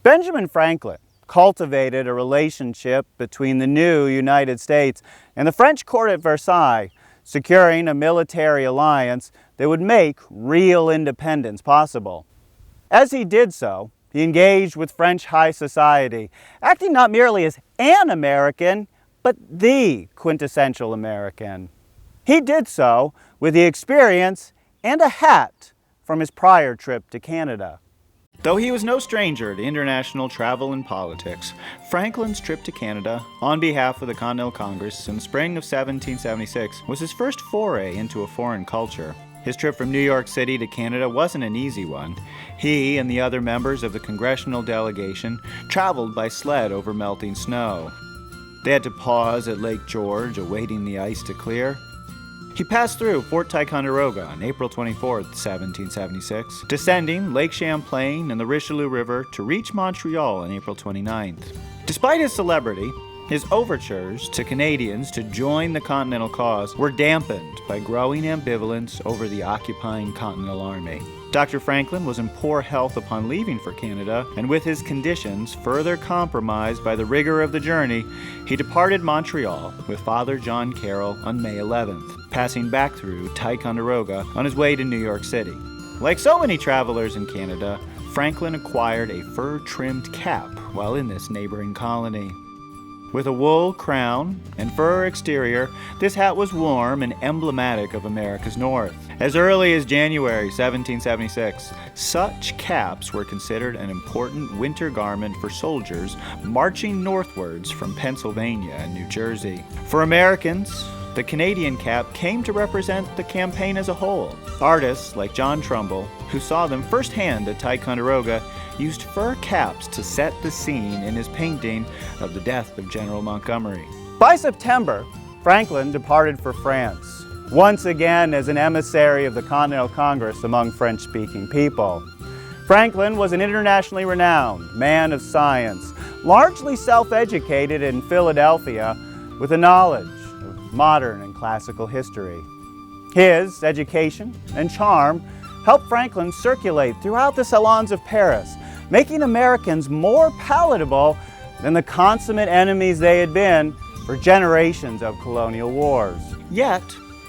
Benjamin Franklin cultivated a relationship between the new United States and the French court at Versailles, securing a military alliance that would make real independence possible. As he did so, he engaged with French high society, acting not merely as an American, but the quintessential American. He did so with the experience and a hat from his prior trip to Canada. Though he was no stranger to international travel and politics, Franklin's trip to Canada on behalf of the Continental Congress in the spring of 1776 was his first foray into a foreign culture. His trip from New York City to Canada wasn't an easy one. He and the other members of the congressional delegation traveled by sled over melting snow. They had to pause at Lake George, awaiting the ice to clear. He passed through Fort Ticonderoga on April 24, 1776, descending Lake Champlain and the Richelieu River to reach Montreal on April 29th. Despite his celebrity, his overtures to Canadians to join the Continental cause were dampened by growing ambivalence over the occupying Continental Army. Dr. Franklin was in poor health upon leaving for Canada, and with his conditions further compromised by the rigor of the journey, he departed Montreal with Father John Carroll on May 11th, passing back through Ticonderoga on his way to New York City. Like so many travelers in Canada, Franklin acquired a fur-trimmed cap while in this neighboring colony. With a wool crown and fur exterior, this hat was warm and emblematic of America's North. As early as January 1776, such caps were considered an important winter garment for soldiers marching northwards from Pennsylvania and New Jersey. For Americans, the Canadian cap came to represent the campaign as a whole. Artists like John Trumbull, who saw them firsthand at Ticonderoga, used fur caps to set the scene in his painting of the death of General Montgomery. By September, Franklin departed for France, once again as an emissary of the Continental Congress among French-speaking people. Franklin was an internationally renowned man of science, largely self-educated in Philadelphia with a knowledge of modern and classical history. His education and charm helped Franklin circulate throughout the salons of Paris, making Americans more palatable than the consummate enemies they had been for generations of colonial wars. Yet,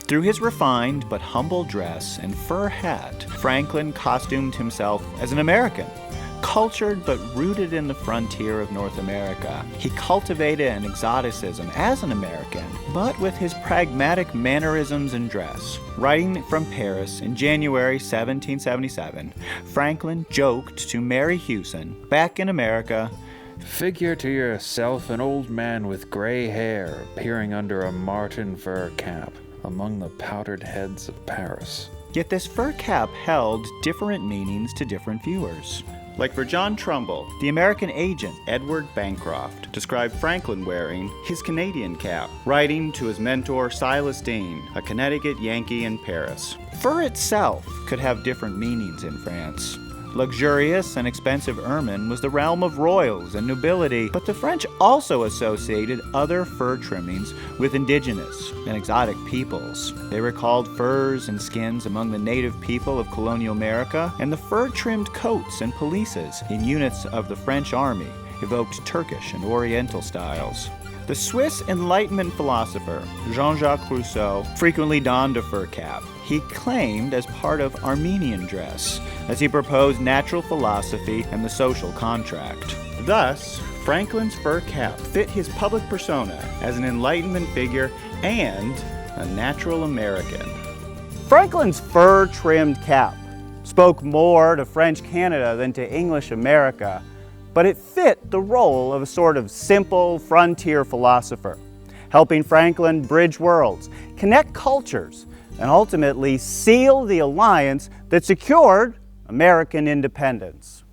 through his refined but humble dress and fur hat, Franklin costumed himself as an American, cultured but rooted in the frontier of North America. He cultivated an exoticism as an American, but with his pragmatic mannerisms and dress. Writing from Paris in January 1777, Franklin joked to Mary Hewson, back in America, "Figure to yourself an old man with gray hair peering under a marten fur cap among the powdered heads of Paris." Yet this fur cap held different meanings to different viewers. Like for John Trumbull, the American agent Edward Bancroft described Franklin wearing his Canadian cap, writing to his mentor Silas Deane, a Connecticut Yankee in Paris. Fur itself could have different meanings in France. Luxurious and expensive ermine was the realm of royals and nobility, but the French also associated other fur trimmings with indigenous and exotic peoples. They recalled furs and skins among the native people of colonial America, and the fur-trimmed coats and pelisses in units of the French army evoked Turkish and Oriental styles. The Swiss Enlightenment philosopher Jean-Jacques Rousseau frequently donned a fur cap. He claimed as part of Armenian dress, as he proposed natural philosophy and the social contract. Thus, Franklin's fur cap fit his public persona as an Enlightenment figure and a natural American. Franklin's fur-trimmed cap spoke more to French Canada than to English America, but it fit the role of a sort of simple frontier philosopher, helping Franklin bridge worlds, connect cultures, and ultimately seal the alliance that secured American independence.